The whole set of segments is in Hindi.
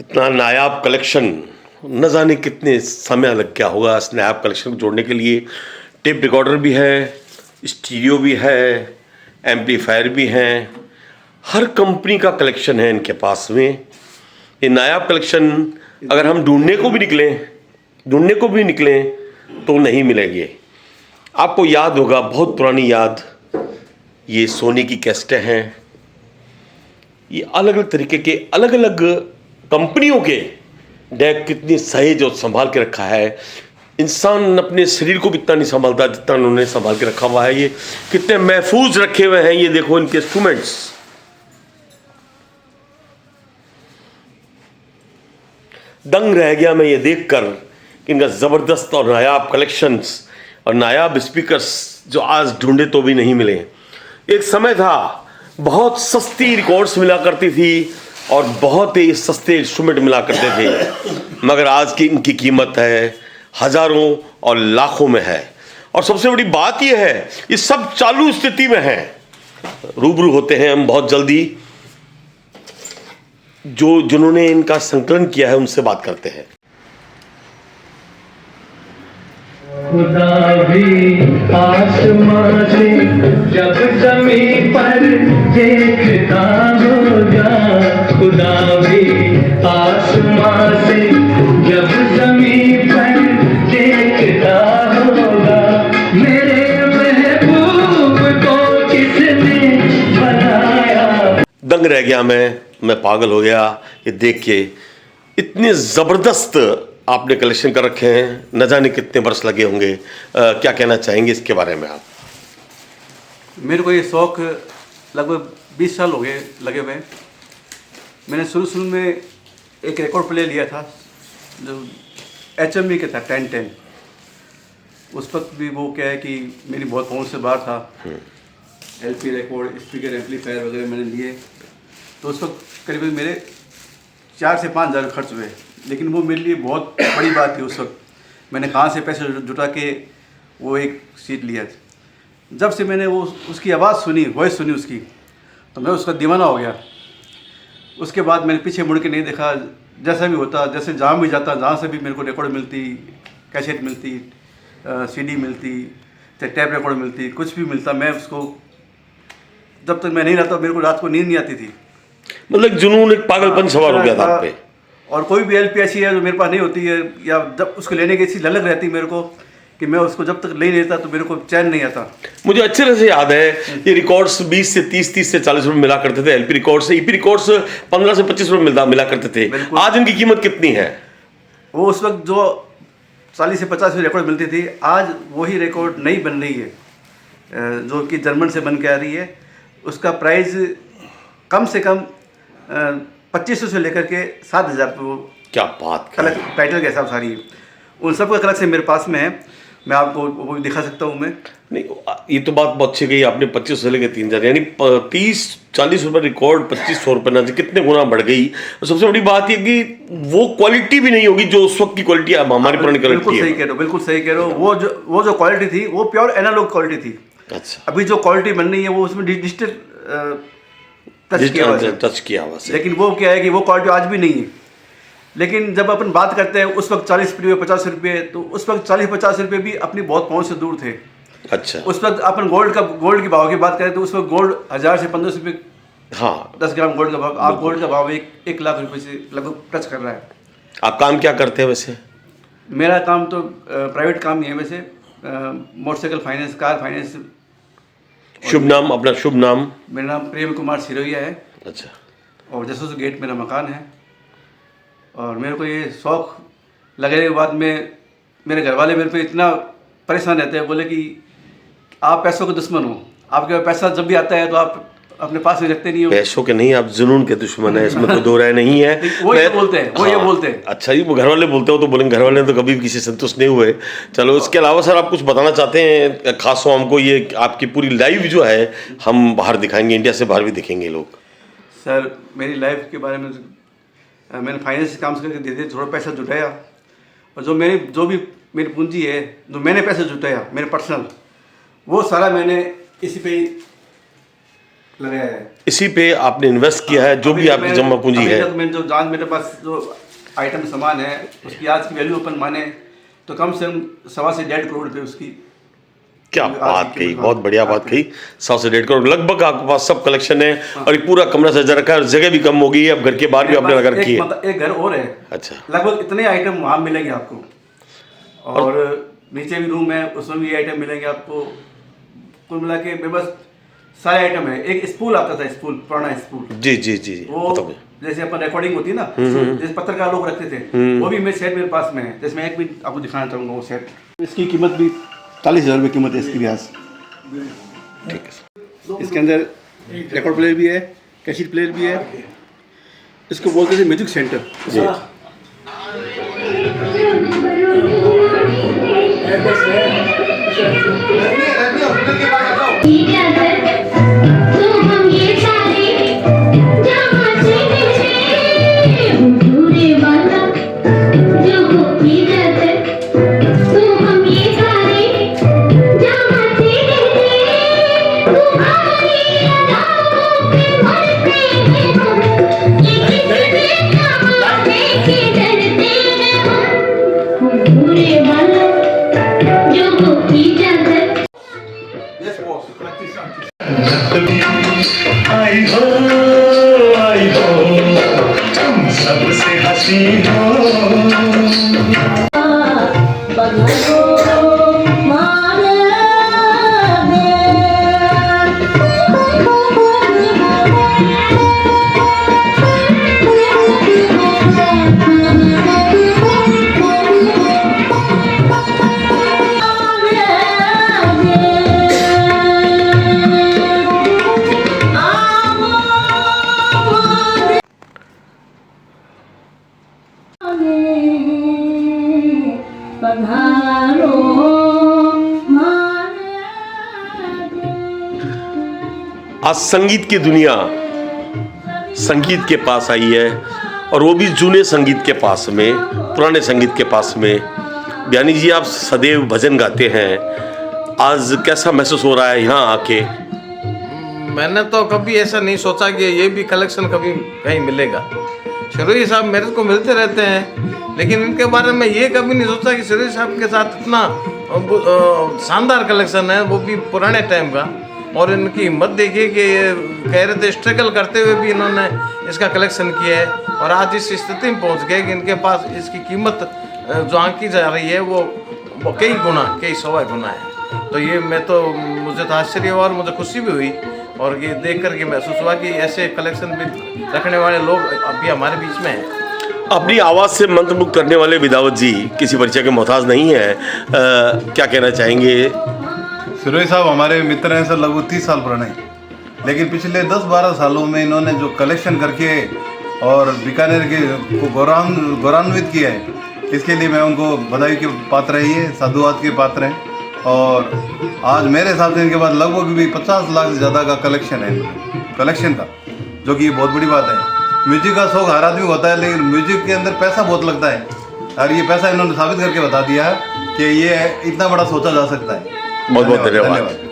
इतना नायाब कलेक्शन, न जाने कितने समय लग गया होगा इस नायाब कलेक्शन को जोड़ने के लिए। टेप रिकॉर्डर भी है, स्टीरियो भी है, एम्पलीफायर भी हैं, हर कंपनी का कलेक्शन है इनके पास में। ये नायाब कलेक्शन अगर हम ढूंढने को भी निकलें तो नहीं मिलेंगे। आपको याद होगा, बहुत पुरानी याद, ये सोनी की कैसेटें हैं। ये अलग अलग तरीके के अलग अलग कंपनियों के डेक कितनी सहेज और संभाल के रखा है। इंसान अपने शरीर को भी इतना नहीं संभालता जितना उन्होंने संभाल के रखा हुआ है। ये कितने महफूज रखे हुए हैं, ये देखो इनके इंस्ट्रूमेंट्स। दंग रह गया मैं ये देखकर कि इनका जबरदस्त और नायाब कलेक्शंस और नायाब स्पीकर्स जो आज ढूंढे तो भी नहीं मिले। एक समय था बहुत सस्ती रिकॉर्ड्स मिला करती थी और बहुत ही सस्ते इंस्ट्रूमेंट मिला करते थे, मगर आज की इनकी कीमत है हजारों और लाखों में है। और सबसे बड़ी बात यह है, ये सब चालू स्थिति में है। रूबरू होते हैं हम बहुत जल्दी, जिन्होंने इनका संकलन किया है उनसे बात करते हैं। खुदा भी आसमां से जब जमीन पर देखता होगा, खुदा भी आसमां से जब जमीन पर देखता होगा, मेरे महबूब को किसने बनाया। दंग रह गया मैं पागल हो गया ये देख के। इतने जबरदस्त आपने कलेक्शन कर रखे हैं, न जाने कितने वर्ष लगे होंगे। क्या कहना चाहेंगे इसके बारे में आप? मेरे को ये शौक़ लगभग 20 साल हो गए लगे हुए। मैंने शुरू में एक रिकॉर्ड प्ले लिया था जो HMV के था 1010। उस वक्त भी वो क्या है कि मेरी बहुत पहुंच से बाहर था। LP रिकॉर्ड, स्पीकर, एम्पलीफायर वगैरह मैंने लिए, तो उस वक्त करीब मेरे 4 से 5 हज़ार खर्च हुए। लेकिन वो मेरे लिए बहुत बड़ी बात थी उस वक्त। मैंने कहाँ से पैसे जुटा के वो एक सीट लिया। जब से मैंने वो उसकी आवाज़ सुनी, वॉइस सुनी उसकी, तो मैं उसका दीवाना हो गया। उसके बाद मैंने पीछे मुड़ के नहीं देखा। जैसा भी होता, जैसे जहाँ भी जाता, जहाँ से भी मेरे को रिकॉर्ड मिलती, कैसेट मिलती, CD मिलती, चाहे टैप रिकॉर्ड मिलती, कुछ भी मिलता, मैं उसको, जब तक मैं नहीं रहता मेरे को रात को नींद नहीं आती थी। मतलब जुनून, एक पागलपन सवार हो गया था आप पे। और कोई भी LP ऐसी है जो मेरे पास नहीं होती है, या जब उसको लेने की ऐसी ललक रहती मेरे को कि मैं उसको जब तक ले नहीं लेता तो मेरे को चैन नहीं आता। मुझे अच्छे तरह से याद है ये रिकॉर्ड्स 20 से 30 से 40 रुपए मिला करते थे। LP रिकॉर्ड्स से EP रिकॉर्ड्स 15 से 25 रुपए मिला करते थे। आज इनकी कीमत कितनी है? वो उस वक्त जो 40 से 50 रिकॉर्ड मिलती थी, आज वही रिकॉर्ड नई बन रही है जो कि जर्मन से बन के आ रही है। उसका प्राइस कम से कम 2500 से लेकर के 7000 पे। क्या बात कर, टाइटल के हिसाब सारी है। उन सब का कलेक्शन मेरे पास में है, मैं आपको वो दिखा सकता हूँ। मैं नहीं, ये तो बात बहुत अच्छी गई आपने। 2500 से लेकर 3000, यानी 30-40 रुपए रिकॉर्ड 2500 रुपए ना, कितने गुना बढ़ गई। और सबसे बड़ी बात ये कि वो क्वालिटी भी नहीं होगी जो उस वक्त की क्वालिटी हमारी पुरानी क्वालिटी है। बिल्कुल सही कह रहे हो, बिल्कुल सही कह रहे हो। वो जो क्वालिटी थी वो प्योर एनालॉग क्वालिटी थी। अच्छा, अभी जो क्वालिटी बन रही है वो उसमें डिजिटल टच किया हुआ है। लेकिन वो क्या है कि वो क्वालिटी आज भी नहीं है। लेकिन जब अपन बात करते हैं उस वक्त 40 रुपये 50 रुपये, तो उस वक्त 40-50 रुपये भी अपनी बहुत पहुंच से दूर थे। अच्छा, उस वक्त अपन गोल्ड के भाव की बात करें तो उस वक्त गोल्ड 1000 से 1500 रुपये, हाँ, 10 ग्राम गोल्ड का भाव। आप गोल्ड का भाव 1 लाख रुपये से लगभग टच कर रहा है। आप काम क्या करते हैं वैसे? मेरा काम तो प्राइवेट काम ही है वैसे। Motorcycle finance, car finance. शुभ नाम अपना? शुभ नाम? मेरा नाम प्रेम कुमार सिरोहिया है। अच्छा, और जसूस गेट मेरा मकान है। और मेरे को ये शौक़ लगने के बाद में मेरे घर वाले मेरे पे इतना परेशान रहते हैं, बोले कि आप पैसों के दुश्मन हो, आपके पास पैसा जब भी आता है तो आप अपने पास में रखते नहीं हो। पैसों के नहीं, आप जुनून के दुश्मन है, इसमें कोई दो राय नहीं है। वो ये बोलते हैं, वो ये बोलते हैं। अच्छा, ये घर वाले बोलते हो तो बोलेंगे, घर वाले तो कभी भी किसी संतुष्ट नहीं हुए। चलो, इसके अलावा सर आप कुछ बताना चाहते हैं खास हो हमको? ये आपकी पूरी लाइफ जो है हम बाहर दिखाएंगे, इंडिया से बाहर भी दिखेंगे लोग। सर, मेरी लाइफ के बारे में मैंने फाइनेंस काम से करके धीरे थोड़ा पैसा जुटाया, और जो भी मेरी पूंजी है, जो मैंने पैसा जुटाया मेरे पर्सनल, वो सारा मैंने इसी पे लगाया है। इसी पे आपने इन्वेस्ट किया है, जो भी आपकी जमा पूंजी है। मैं जो जान मेरे पास जो आइटम सामान है उसकी आज की वैल्यू अपन माने तो कम से कम 1.25 से 1.5 करोड़ रुपये उसकी। क्या बात कही, बहुत बढ़िया बात कही। 100 से 1.5 करोड़ लगभग आपके पास सब कलेक्शन है। और ये पूरा कमरा सजा रखा है और जगह भी कम हो गई है, अब घर के बाहर भी आपने लगा रखी है। एक घर और है। अच्छा, लगभग इतने आइटम वहाँ मिलेंगे आपको, और नीचे भी रूम है उसमें भी आइटम मिलेंगे आपको। कुल मिला के मेरे पास सारे आइटम है। एक स्पूल आता था, स्पूल, पुराना स्पूल, जी जी जी, वो जैसे अपन रिकॉर्डिंग होती है ना, जैसे पत्रकार लोग रखते थे, वो भी मेरे सेट मेरे पास में है। जैसे मैं एक भी आपको दिखाना चाहूँगा वो सेट। इसकी कीमत भी 40,000 रुपये कीमत है इसकी भी आज। ठीक है। इसके अंदर रिकॉर्ड प्लेयर भी है, कैसेट प्लेयर भी है। इसको बोलते थे म्यूजिक सेंटर। जी। आई हो तुम सबसे हंसी हो। आज संगीत की दुनिया संगीत के पास आई है, और वो भी जूने संगीत के पास में, पुराने संगीत के पास में। बयानी जी, आप सदैव भजन गाते हैं, आज कैसा महसूस हो रहा है यहाँ आके? मैंने तो कभी ऐसा नहीं सोचा कि ये भी कलेक्शन कभी कहीं मिलेगा। शिरोही साहब मेरे को मिलते रहते हैं, लेकिन इनके बारे में ये कभी नहीं सोचा कि शिरोही साहब के साथ इतना शानदार कलेक्शन है, वो भी पुराने टाइम का। और इनकी हिम्मत देखिए कि ये कह रहे थे स्ट्रगल करते हुए भी इन्होंने इसका कलेक्शन किया है, और आज इस स्थिति में पहुंच गए कि इनके पास इसकी कीमत जो आंकी जा रही है वो कई गुना, कई 100 गुना है। तो ये मुझे तो आश्चर्य हुआ और मुझे खुशी भी हुई, और ये देख करके महसूस हुआ कि ऐसे कलेक्शन भी रखने वाले लोग अभी हमारे बीच में हैं। अपनी आवाज़ से मंत्रमुग्ध करने वाले विदावत जी किसी परिचय के मोहताज नहीं है, क्या कहना चाहेंगे? शिरोही साहब हमारे मित्र हैं सर, लगभग 30 साल पुराने, लेकिन पिछले 10-12 सालों में इन्होंने जो कलेक्शन करके और बीकानेर के को गौरवान्वित किया है, इसके लिए मैं उनको बधाई के पात्र है, ये साधुवाद के पात्र हैं। और आज मेरे हिसाब से इनके पास लगभग भी 50 लाख से ज़्यादा का कलेक्शन है, कलेक्शन का, जो कि बहुत बड़ी बात है। म्यूजिक का शौक हर आदमी होता है, लेकिन म्यूजिक के अंदर पैसा बहुत लगता है, और ये पैसा इन्होंने साबित करके बता दिया है कि ये इतना बड़ा सोचा जा सकता है। बहुत बहुत धन्यवाद।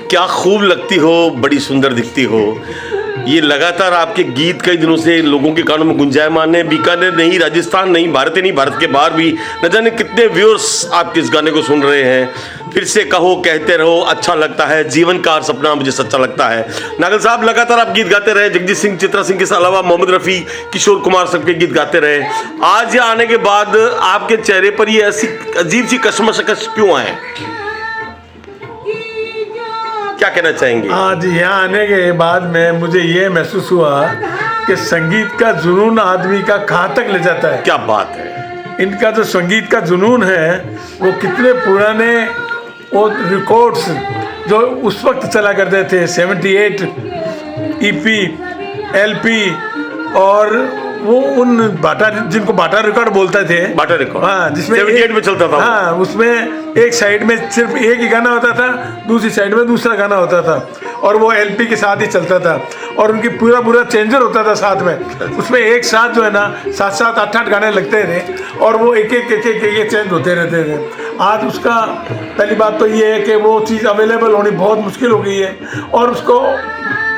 क्या खूब लगती हो, बड़ी सुंदर दिखती हो। ये लगातार आपके गीत कई दिनों से लोगों के कानों में गुंजायमान है। बीकानेर नहीं, राजस्थान नहीं, भारत नहीं, भारत के बाहर भी न जाने कितने व्यूअर्स आपके इस गाने को सुन रहे हैं। फिर से कहो, कहते रहो, अच्छा लगता है, जीवन का हर सपना मुझे सच्चा लगता है। नागल साहब, लगातार आप गीत गाते रहे, जगजीत सिंह, चित्रा सिंह के अलावा मोहम्मद रफ़ी, किशोर कुमार सबके गीत गाते रहे। आज यहाँ आने के बाद आपके चेहरे पर ये ऐसी अजीब सी कशमकश क्यों है? क्या कहना चाहेंगे? आज यहाँ आने के बाद में मुझे ये महसूस हुआ कि संगीत का जुनून आदमी का कहाँ तक ले जाता है। क्या बात है। इनका जो संगीत का जुनून है वो कितने पुराने वो रिकॉर्ड्स जो उस वक्त चला करते थे, 78 EP, LP और वो उन बाटा, जिनको बाटा रिकॉर्ड बोलते थे, बाटा रिकॉर्ड, हाँ, जिसमें 78 में चलता था वो। हाँ, उसमें एक साइड में सिर्फ एक ही गाना होता था, दूसरी साइड में दूसरा गाना होता था, और वो एलपी के साथ ही चलता था, और उनकी पूरा चेंजर होता था साथ में। उसमें एक साथ जो है ना 7-7, 8-8 गाने लगते थे, और वो एक चेंज होते रहते थे। आज उसका पहली बात तो ये है कि वो चीज़ अवेलेबल होनी बहुत मुश्किल हो गई है, और उसको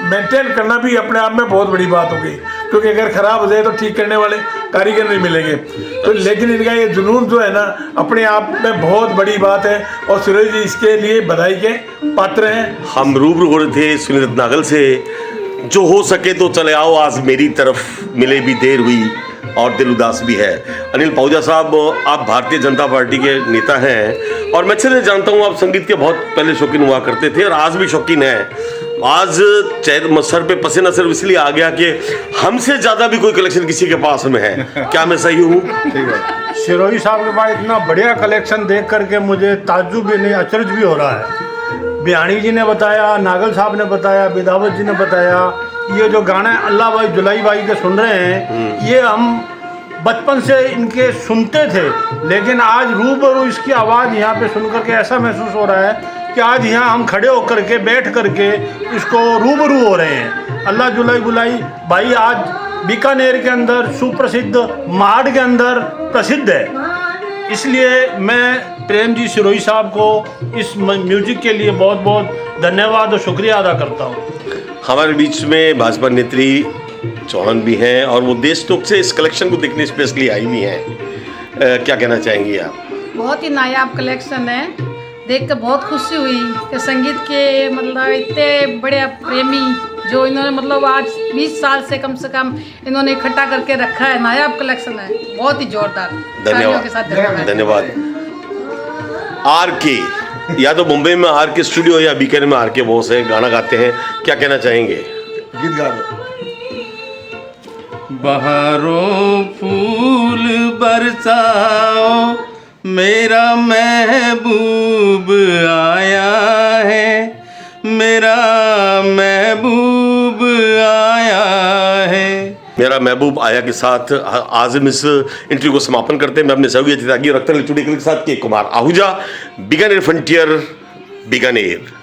मेंटेन करना भी अपने आप में बहुत बड़ी बात हो गई, क्योंकि अगर ख़राब हो जाए तो ठीक करने वाले कारीगर नहीं मिलेंगे। तो लेकिन इनका ये जुनून जो है ना अपने आप में बहुत बड़ी बात है, और सुरेश जी इसके लिए बधाई के पात्र हैं। हम रूबरू हो रहे थे सुनील रत्नागल से, जो हो सके तो चले आओ आज मेरी तरफ, मिले भी देर हुई और दिल उदास भी है। अनिल पाहुजा साहब, आप भारतीय जनता पार्टी के नेता हैं, और मैं अच्छे से जानता हूँ आप संगीत के बहुत पहले शौकीन हुआ करते थे और आज भी शौकीन हैं। आज सर पे पसीना सिर्फ इसलिए आ गया कि हमसे ज़्यादा भी कोई कलेक्शन किसी के पास में है, क्या मैं सही हूँ? ठीक है। सिरोही साहब के पास इतना बढ़िया कलेक्शन देख करके मुझे ताज्जुब भी नहीं, अचरज भी हो रहा है। बिहानी जी ने बताया, नागल साहब ने बताया, बिदावत जी ने बताया, ये जो गाने अल्लाह भाई जुलाई भाई के सुन रहे हैं, ये हम बचपन से इनके सुनते थे, लेकिन आज रूबरू इसकी आवाज़ यहाँ पे सुन करके ऐसा महसूस हो रहा है कि आज यहाँ हम खड़े होकर के बैठ करके इसको रूबरू हो रहे हैं। अल्लाह जुलाई बुलाई भाई आज बीकानेर के अंदर सुप्रसिद्ध, महाड़ के अंदर प्रसिद्ध है। इसलिए मैं प्रेम जी सिरोही साहब को इस म्यूजिक के लिए बहुत बहुत धन्यवाद और शुक्रिया अदा करता हूँ। हमारे बीच में भाजपा नेत्री चौहान भी हैं, और वो देश टोक से इस कलेक्शन को देखने स्पेशली आई भी हैं। क्या कहना चाहेंगी आप? बहुत ही नायाब कलेक्शन है, देख कर बहुत खुशी हुई कि संगीत के मतलब इतने बड़े प्रेमी जो इन्होंने मतलब आज 20 साल से कम इन्होंने इकट्ठा करके रखा है। नायाब कलेक्शन है, बहुत ही जोरदार। धन्यवाद के साथ धन्यवाद। आर के, या तो मुंबई में आर के स्टूडियो या बीकानेर में आर के बॉस है, गाना गाते हैं, क्या कहना चाहेंगे? गीत गा दो। बहारों फूल बरसाओ, मेरा महबूब आया है, मेरा महबूब आया है। मेरा महबूब आया के साथ आज हम इस इंटरव्यू को समापन करते हैं। मैं अपने सहयोगी अतिथि रखते हैं के साथ के कुमार आहूजा, बीकानेर फ्रंटियर, बीकानेर।